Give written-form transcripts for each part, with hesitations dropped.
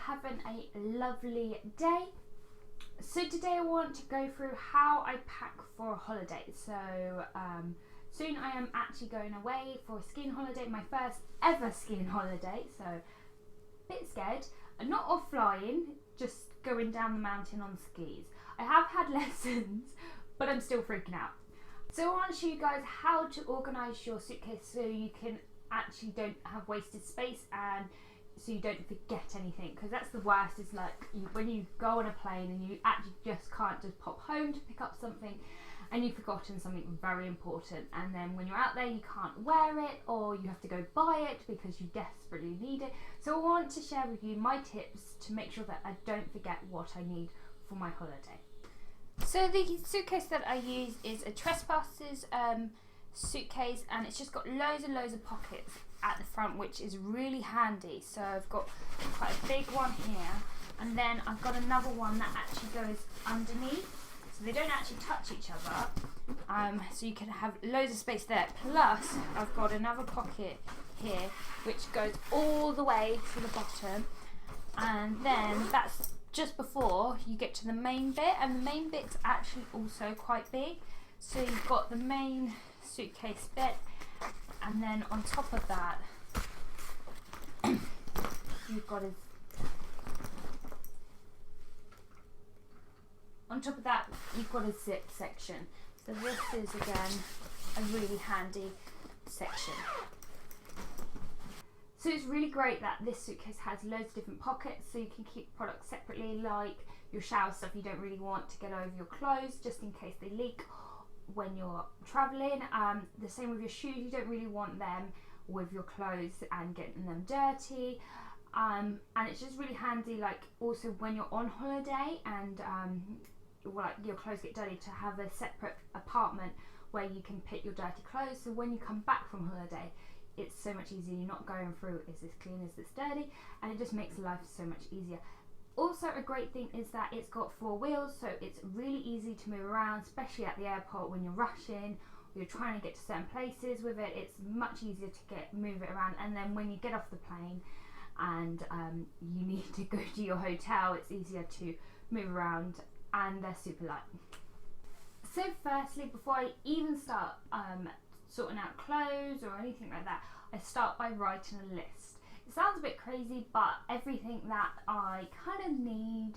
having a lovely day. So today I want to go through how I pack for a holiday. So soon I am actually going away for a skiing holiday, my first ever skiing holiday, so a bit scared. Not of flying, just going down the mountain on skis. I have had lessons, but I'm still freaking out. So I want to show you guys how to organise your suitcase so you can actually don't have wasted space and so you don't forget anything, because that's the worst, is like when you go on a plane and you actually just can't just pop home to pick up something and you've forgotten something very important, and then when you're out there you can't wear it or you have to go buy it because you desperately need it. So I want to share with you my tips to make sure that I don't forget what I need for my holiday. So the suitcase that I use is a Trespassers suitcase, and it's just got loads and loads of pockets at the front, which is really handy. So I've got quite a big one here, and then I've got another one that actually goes underneath, so they don't actually touch each other, so you can have loads of space there. Plus I've got another pocket here which goes all the way to the bottom, and then that's just before you get to the main bit, and the main bit's actually also quite big. So you've got the main suitcase bit, and then on top of that you've got a zip section. So this is again a really handy section. So it's really great that this suitcase has loads of different pockets, so you can keep products separately, like your shower stuff you don't really want to get over your clothes just in case they leak when you're traveling. The same with your shoes, you don't really want them with your clothes and getting them dirty. And it's just really handy, like also when you're on holiday and like your clothes get dirty, to have a separate apartment where you can put your dirty clothes, so when you come back from holiday it's so much easier. You're not going through, is this clean, is this dirty, and it just makes life so much easier. Also a great thing is that it's got 4 wheels, so it's really easy to move around, especially at the airport when you're rushing or you're trying to get to certain places with it. It's much easier to move it around, and then when you get off the plane and you need to go to your hotel, it's easier to move around, and they're super light. So firstly, before I even start sorting out clothes or anything like that, I start by writing a list. It sounds a bit crazy, but everything that I kind of need,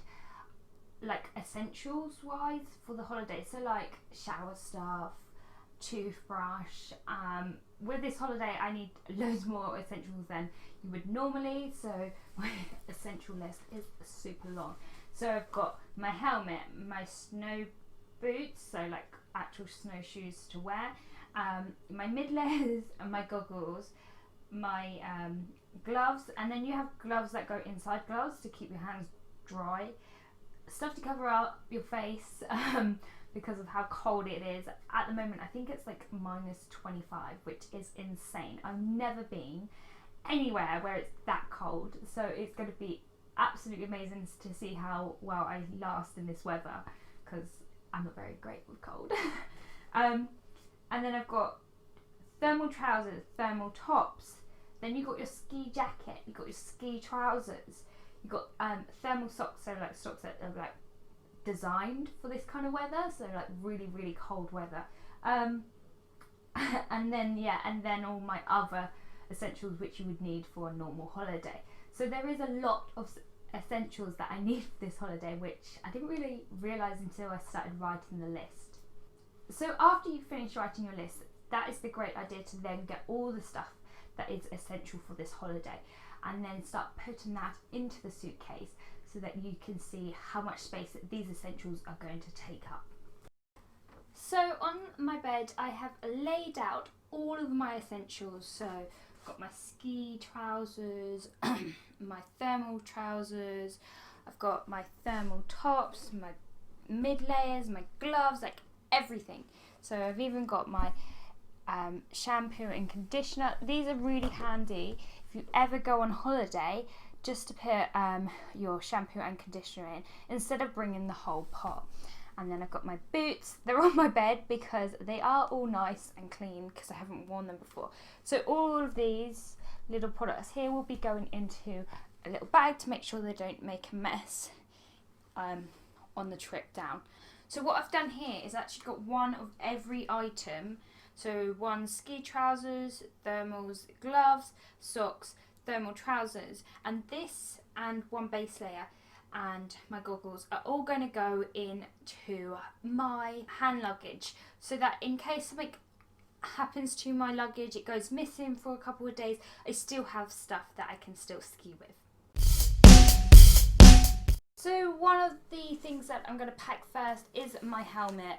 like essentials wise for the holiday, so like shower stuff, toothbrush. With this holiday I need loads more essentials than you would normally, so my essential list is super long. So I've got my helmet, my snow boots, so like actual snowshoes to wear, my mid-layers and my goggles, my gloves, and then you have gloves that go inside gloves to keep your hands dry, stuff to cover up your face because of how cold it is at the moment. I think it's like -25, which is insane. I've never been anywhere where it's that cold, so it's going to be absolutely amazing to see how well I last in this weather, because I'm not very great with cold. And then I've got thermal trousers, thermal tops, then you've got your ski jacket, you've got your ski trousers, you've got thermal socks, so like socks that are like designed for this kind of weather, so like really really cold weather, and then all my other essentials which you would need for a normal holiday. So there is a lot of essentials that I need for this holiday, which I didn't really realise until I started writing the list. So after you finish writing your list, that is the great idea to then get all the stuff that is essential for this holiday and then start putting that into the suitcase so that you can see how much space that these essentials are going to take up. So on my bed I have laid out all of my essentials. So I've got my ski trousers, my thermal trousers, I've got my thermal tops, my mid layers, my gloves, like everything. So I've even got my shampoo and conditioner. These are really handy if you ever go on holiday, just to put your shampoo and conditioner in instead of bringing the whole pot. And then I've got my boots. They're on my bed because they are all nice and clean because I haven't worn them before. So all of these little products here will be going into a little bag to make sure they don't make a mess on the trip down. So what I've done here is actually got one of every item. So one ski trousers, thermals, gloves, socks, thermal trousers, and this and one base layer and my goggles are all going to go into my hand luggage, so that in case something happens to my luggage, it goes missing for a couple of days, I still have stuff that I can still ski with. So one of the things that I'm going to pack first is my helmet,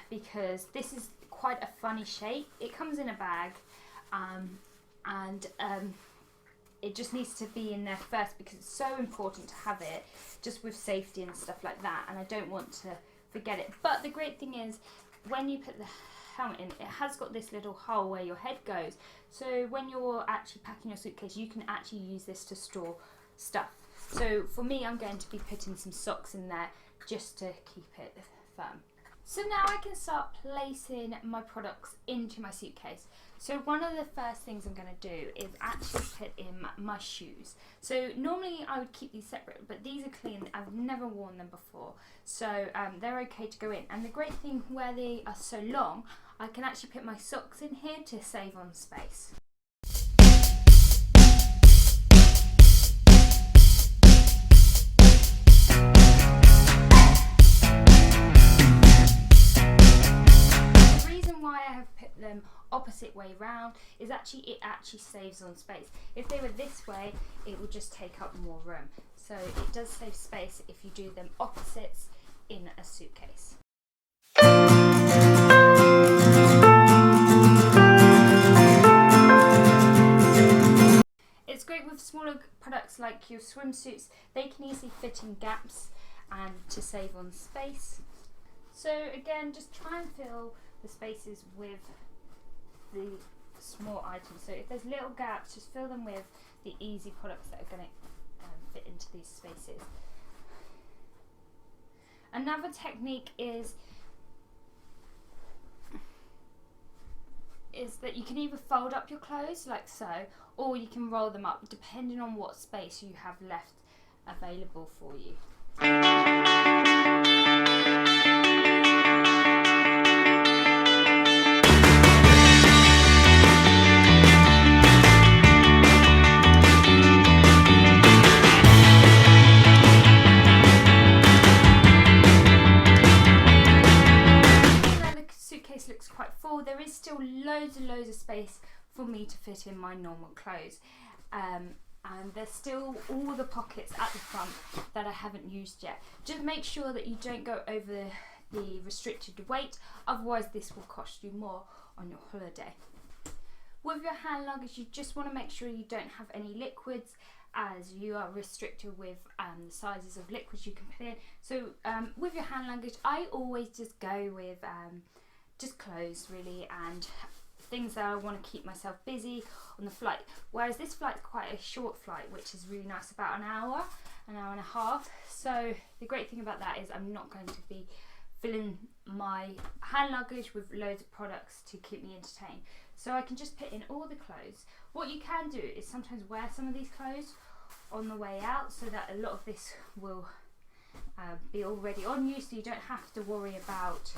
because this is quite a funny shape. It comes in a bag, and it just needs to be in there first because it's so important to have it just with safety and stuff like that, and I don't want to forget it. But the great thing is when you put the helmet in, it has got this little hole where your head goes, so when you're actually packing your suitcase you can actually use this to store stuff. So for me, I'm going to be putting some socks in there just to keep it firm. So now I can start placing my products into my suitcase. So one of the first things I'm going to do is actually put in my shoes. So normally I would keep these separate, but these are clean. I've never worn them before, so they're okay to go in. And the great thing, where they are so long, I can actually put my socks in here to save on space. Them opposite way round is it actually saves on space. If they were this way, it would just take up more room, so it does save space if you do them opposites in a suitcase. It's great with smaller products like your swimsuits. They can easily fit in gaps and to save on space. So again, just try and fill the spaces with the small items. So if there's little gaps, just fill them with the easy products that are going to fit into these spaces. Another technique is that you can either fold up your clothes like so, or you can roll them up depending on what space you have left available for you. Looks quite full. There is still loads and loads of space for me to fit in my normal clothes, and there's still all the pockets at the front that I haven't used yet. Just make sure that you don't go over the restricted weight, otherwise this will cost you more on your holiday. With your hand luggage, you just want to make sure you don't have any liquids, as you are restricted with the sizes of liquids you can put in. So with your hand luggage, I always just go with just clothes really, and things that I want to keep myself busy on the flight. Whereas this flight's quite a short flight, which is really nice, about an hour and a half. So the great thing about that is I'm not going to be filling my hand luggage with loads of products to keep me entertained. So I can just put in all the clothes. What you can do is sometimes wear some of these clothes on the way out, so that a lot of this will be already on you, so you don't have to worry about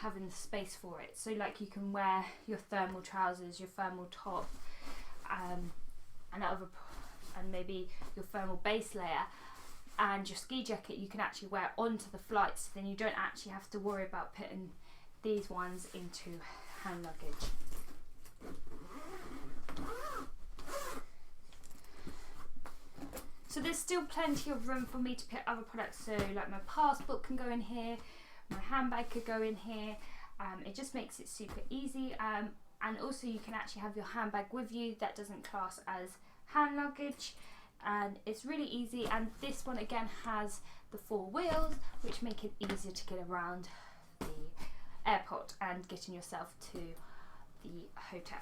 having the space for it. So like you can wear your thermal trousers, your thermal top, and maybe your thermal base layer and your ski jacket you can actually wear onto the flight, so then you don't actually have to worry about putting these ones into hand luggage. So there's still plenty of room for me to put other products, so like my passport can go in here, my handbag could go in here. It just makes it super easy, and also you can actually have your handbag with you. That doesn't class as hand luggage, and it's really easy. And this one again has the 4 wheels, which make it easier to get around the airport and getting yourself to the hotel.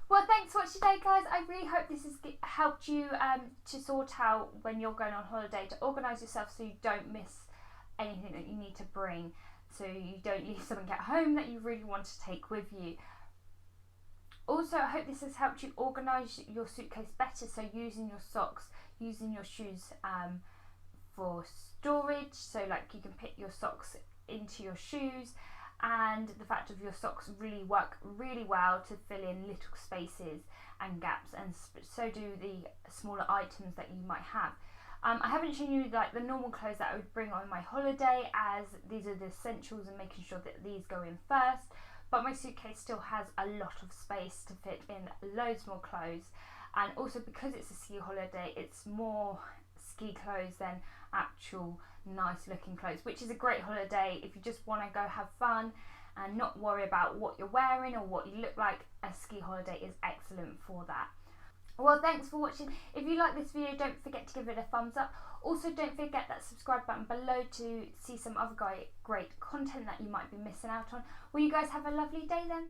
Well, thanks for watching today, guys. I really hope this has helped you to sort out when you're going on holiday, to organise yourself so you don't miss anything that you need to bring, so you don't leave something at home that you really want to take with you. Also, I hope this has helped you organise your suitcase better, so using your socks, using your shoes for storage, so like you can fit your socks into your shoes, and the fact of your socks really work really well to fill in little spaces and gaps, and so do the smaller items that you might have. I haven't shown you like the normal clothes that I would bring on my holiday, as these are the essentials and making sure that these go in first, but my suitcase still has a lot of space to fit in loads more clothes. And also, because it's a ski holiday, it's more ski clothes than actual nice looking clothes, which is a great holiday if you just want to go have fun and not worry about what you're wearing or what you look like. A ski holiday is excellent for that. Well, thanks for watching. If you like this video, don't forget to give it a thumbs up. Also, don't forget that subscribe button below to see some other great content that you might be missing out on. Well, you guys have a lovely day then.